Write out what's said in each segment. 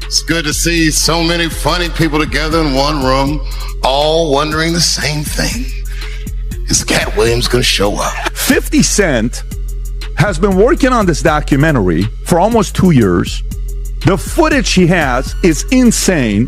It's good to see so many funny people together in one room, all wondering the same thing. Is Katt Williams going to show up? 50 Cent has been working on this documentary for almost 2 years. The footage he has is insane.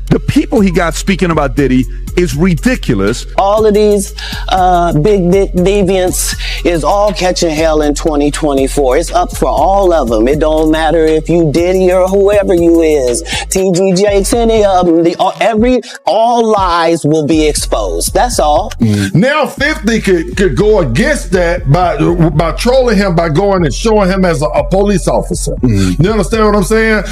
The people he got speaking about Diddy is ridiculous. All of these big deviants is all catching hell in 2024. It's up for all of them. It don't matter if you Diddy or whoever you is, TG Jakes, any of them. All lies will be exposed. That's all. Now 50 could go against that by trolling him, by going and showing him as a police officer. You understand what I'm saying?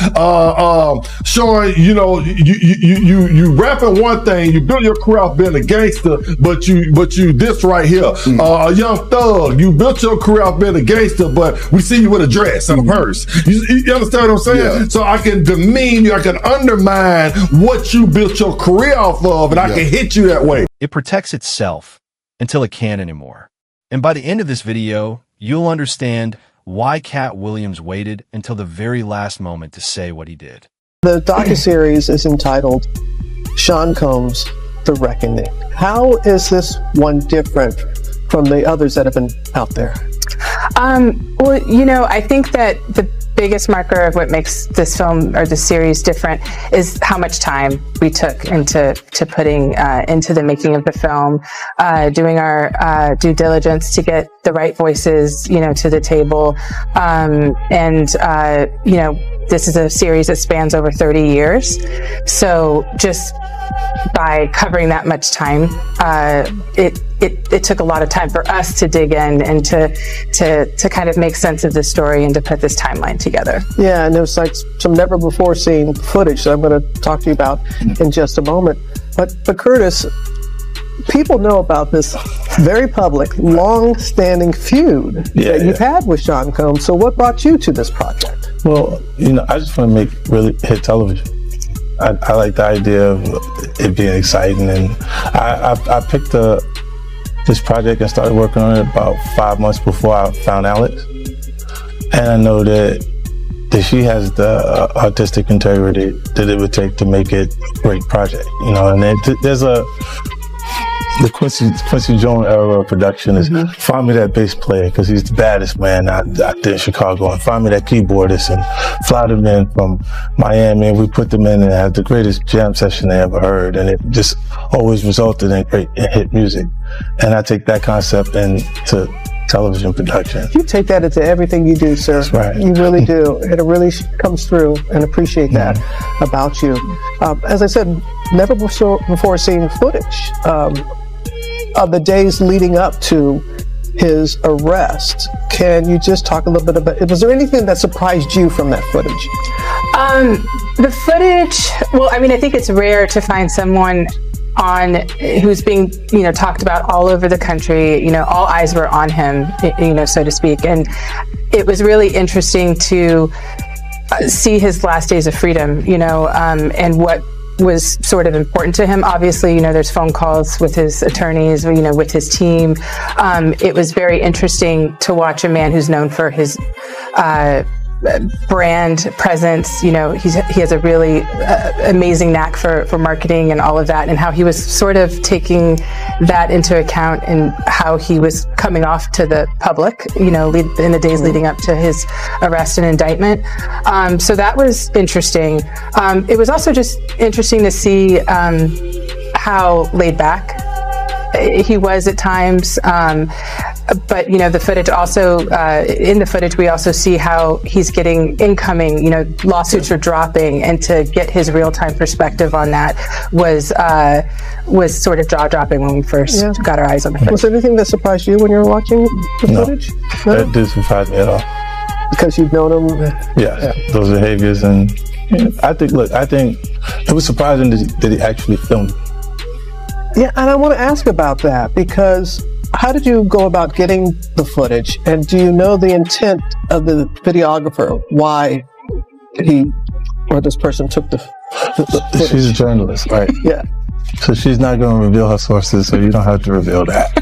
Showing, you rapping one thing, you build your career off being a gangster, but you this right here, a young thug. You built your career off being a gangster, but we see you with a dress and a purse. You understand what I'm saying? Yeah. So I can demean you, I can undermine what you built your career off of, and I can hit you that way. It protects itself until it can't anymore. And by the end of this video, you'll understand why Katt Williams waited until the very last moment to say what he did. The docuseries is entitled Sean Combs, The Reckoning. How is this one different from the others that have been out there? Well, I think that the biggest marker of what makes this film or this series different is how much time we took into putting into the making of the film, doing our due diligence to get the right voices, to the table. This is a series that spans over 30 years. So just by covering that much time, it took a lot of time for us to dig in and to kind of make sense of the story and to put this timeline together. Yeah, and there's like some never before seen footage that I'm going to talk to you about in just a moment. But Curtis, people know about this very public, long-standing feud that you've had with Sean Combs. So what brought you to this project? Well, I just want to make really hit television. I like the idea of it being exciting, and I picked this project and started working on it about 5 months before I found Alex. And I know that she has the artistic integrity that it would take to make it a great project, and there's the Quincy Jones era of production is find me that bass player because he's the baddest man out there in Chicago, and find me that keyboardist and fly them in from Miami, and we put them in and have the greatest jam session they ever heard, and it just always resulted in great hit music. And I take that concept into television production. You take that into everything you do, sir. That's right. You really do. And it really comes through, and appreciate that about you. As I said, never before seen footage of the days leading up to his arrest. Can you just talk a little bit about, was there anything that surprised you from that footage? The footage, well, I think it's rare to find someone who's being, talked about all over the country. All eyes were on him, so to speak. And it was really interesting to see his last days of freedom, and what was sort of important to him. Obviously, there's phone calls with his attorneys, with his team. It was very interesting to watch a man who's known for his brand presence. He has a really amazing knack for marketing and all of that, and how he was sort of taking that into account and how he was coming off to the public, in the days leading up to his arrest and indictment. So that was interesting. It was also just interesting to see how laid back he was at times. But the footage also, in the footage, we also see how he's getting incoming, lawsuits are dropping, and to get his real-time perspective on that was sort of jaw-dropping when we first got our eyes on the footage. Was there anything that surprised you when you were watching the footage? No, that didn't surprise me at all. Because you've known him? Yeah, those behaviors, and I think it was surprising that he actually filmed. Yeah, and I want to ask about that, because how did you go about getting the footage, and do you know the intent of the videographer, why this person took the footage? She's a journalist, right? Yeah. So she's not going to reveal her sources, so you don't have to reveal that.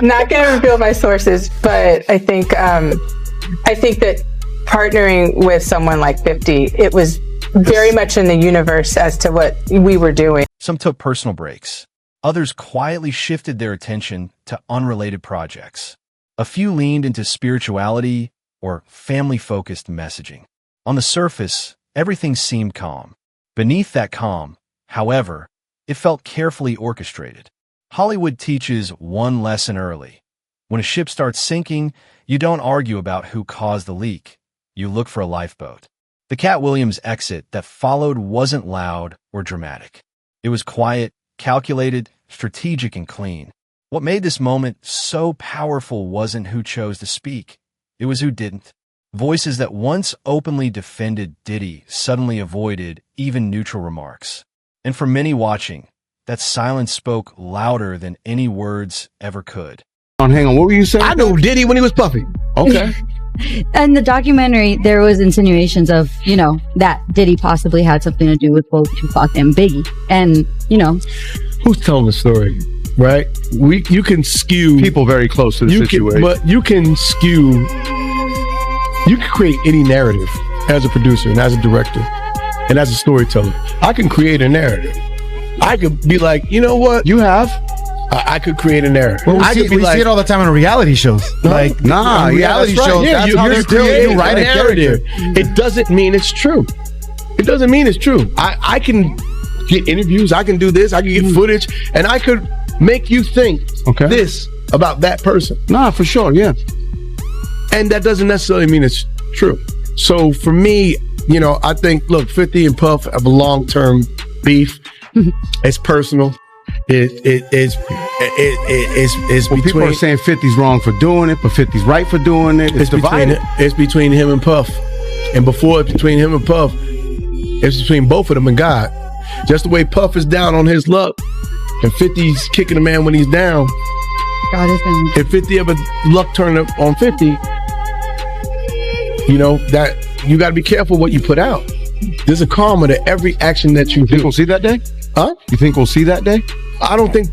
Not going to reveal my sources, but I think that partnering with someone like 50, it was very much in the universe as to what we were doing. Some took personal breaks. Others quietly shifted their attention to unrelated projects. A few leaned into spirituality or family-focused messaging. On the surface, everything seemed calm. Beneath that calm, however, it felt carefully orchestrated. Hollywood teaches one lesson early. When a ship starts sinking, you don't argue about who caused the leak. You look for a lifeboat. The Katt Williams exit that followed wasn't loud or dramatic. It was quiet, calculated, strategic, and clean. What made this moment so powerful wasn't who chose to speak. It was who didn't. Voices that once openly defended Diddy suddenly avoided even neutral remarks. And for many watching, that silence spoke louder than any words ever could. Hang on, what were you saying? I knew Diddy when he was Puffy. Okay. In the documentary, there was insinuations of, you know, that Diddy possibly had something to do with both Tupac and Biggie. And, you know. Who's telling the story, right? You can skew. People very close to the situation. But you can skew. You can create any narrative as a producer and as a director and as a storyteller. I can create a narrative. I could be like, you know what? You have. I could create a narrative. Well, we see it all the time in reality shows. Like, reality shows. Yeah, you write a narrative. It doesn't mean it's true. It doesn't mean it's true. I can get interviews. I can do this. I can get footage, and I could make you think this about that person. Nah, for sure. Yeah. And that doesn't necessarily mean it's true. So for me, you know, I think, look, 50 and Puff have a long-term beef. It's personal. It's well, people are saying 50's wrong for doing it, but 50's right for doing it. It's divided. It's between him and Puff. And before it's between him and Puff, it's between both of them and God. Just the way Puff is down on his luck and 50's kicking a man when he's down. God is going if 50 ever luck turn up on 50, you know, that you got to be careful what you put out. There's a karma to every action that you do. You think we'll see that day? Huh? You think we'll see that day? I don't think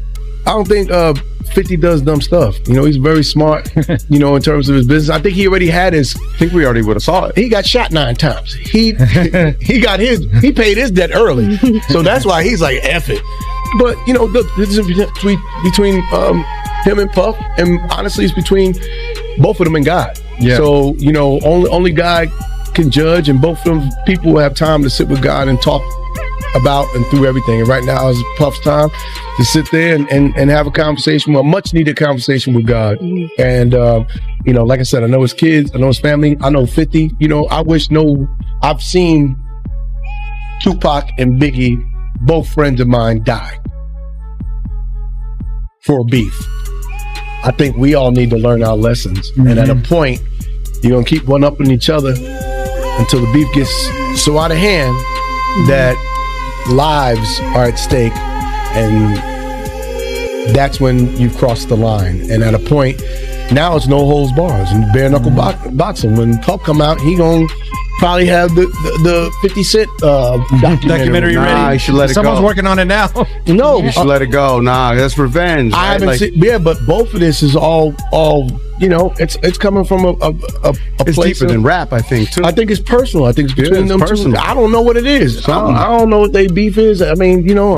50 does dumb stuff. You know, he's very smart, you know, in terms of his business. I think he already had his. I think we already would have saw it. He got shot 9 times. He paid his debt early. So that's why he's like, F it. But, you know, this is between him and Puff, and honestly, it's between both of them and God. Yeah. So, you know, only God can judge, and both of them people will have time to sit with God and talk about and through everything. And right now is Puff's time to sit there and have a conversation, a much needed conversation with God. And, you know, like I said, I know his kids, I know his family, I know 50, you know, I've seen Tupac and Biggie, both friends of mine, die for a beef. I think we all need to learn our lessons. And at a point, you're going to keep one-upping each other until the beef gets so out of hand that lives are at stake, and that's when you've crossed the line. And at a point, now it's no holds bars and bare knuckle boxing. When Puff come out, he gonna probably have the 50 Cent documentary ready. Nah, you should let it Someone's go. working on it now. No, you should let it go. Nah, that's revenge. I haven't seen. Yeah, but both of this is all. You know, it's coming from a it's place deeper than rap, I think, too. I think it's personal. I think it's between them personal. two. I don't know what it is. I don't know what they beef is. I mean, you know.